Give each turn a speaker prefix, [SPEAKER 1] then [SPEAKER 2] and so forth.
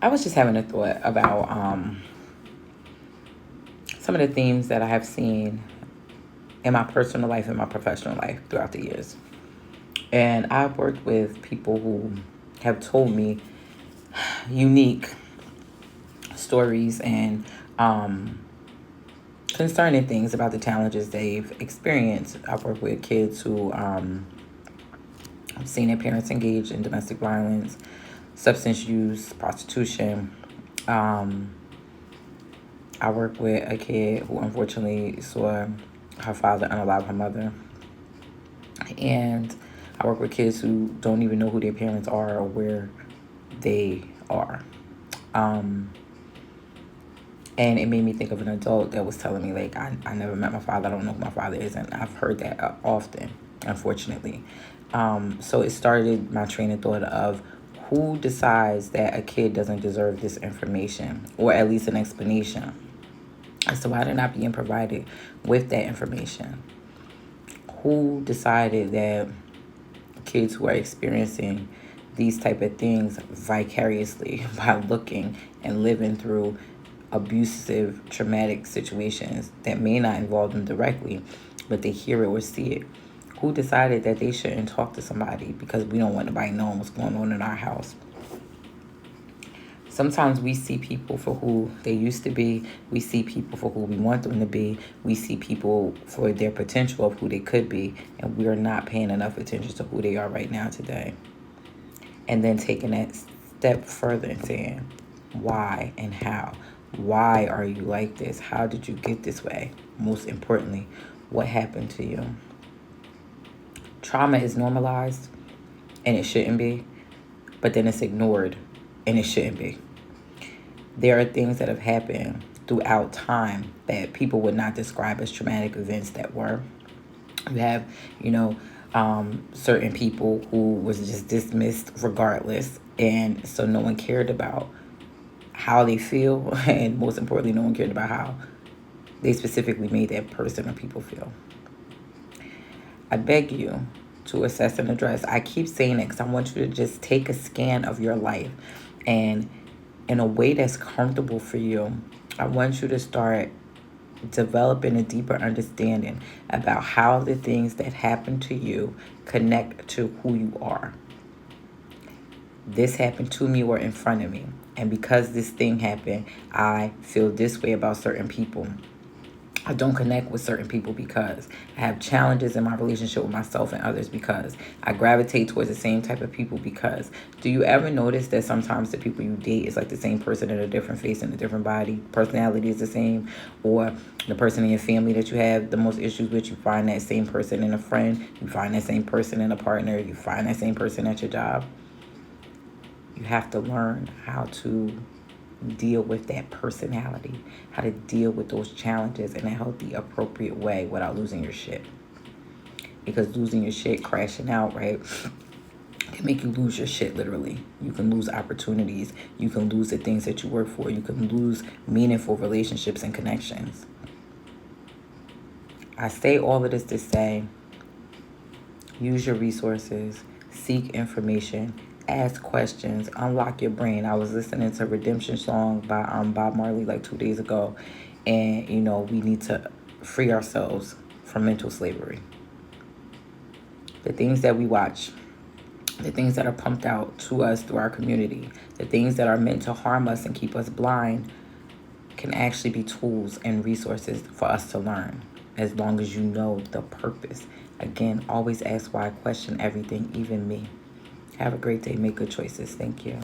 [SPEAKER 1] I was just having a thought about some of the themes that I have seen in my personal life and my professional life throughout the years. And I've worked with people who have told me unique stories and concerning things about the challenges they've experienced. I've worked with kids who have seen their parents engage in domestic violence, substance use, prostitution. Um, I work with a kid who unfortunately saw her father unalive her mother. And I work with kids who don't even know who their parents are or where they are. Um, and it made me think of an adult that was telling me, like, I never met my father. I don't know who my father is. And I've heard that often, unfortunately. So it started my train of thought of who decides that a kid doesn't deserve this information, or at least an explanation as to why they're not being provided with that information. Who decided that kids who are experiencing these type of things vicariously by looking and living through abusive, traumatic situations that may not involve them directly, but they hear it or see it? Who decided that they shouldn't talk to somebody because we don't want nobody knowing what's going on in our house? Sometimes we see people for who they used to be. We see people for who we want them to be. We see people for their potential of who they could be. And we are not paying enough attention to who they are right now today. And then taking that step further and saying, why and how? Why are you like this? How did you get this way? Most importantly, what happened to you? Trauma is normalized, and it shouldn't be, but then it's ignored, and it shouldn't be. There are things that have happened throughout time that people would not describe as traumatic events that were. You have, certain people who was just dismissed regardless, and so no one cared about how they feel, and most importantly, no one cared about how they specifically made that person or people feel. I beg you to assess and address. I keep saying it because I want you to just take a scan of your life, and in a way that's comfortable for you, I want you to start developing a deeper understanding about how the things that happen to you connect to who you are. This happened to me or in front of me. And because this thing happened, I feel this way about certain people. I don't connect with certain people because I have challenges in my relationship with myself and others, because I gravitate towards the same type of people. Because do you ever notice that sometimes the people you date is like the same person in a different face and a different body? Personality is the same. Or the person in your family that you have the most issues with, you find that same person in a friend. You find that same person in a partner. You find that same person at your job. You have to learn how to deal with that personality, how to deal with those challenges in a healthy, appropriate way without losing your shit. Because losing your shit, crashing out, right, can make you lose your shit literally. You can lose opportunities. You can lose the things that you work for. You can lose meaningful relationships and connections. I say all of this to say, use your resources, seek information, ask questions, unlock your brain. I was listening to Redemption Song by Bob Marley like 2 days ago, and we need to free ourselves from mental slavery. The things that we watch, the things that are pumped out to us through our community, the things that are meant to harm us and keep us blind, can actually be tools and resources for us to learn, as long as you know the purpose. Again, always ask why, question everything, even me. Have a great day. Make good choices. Thank you.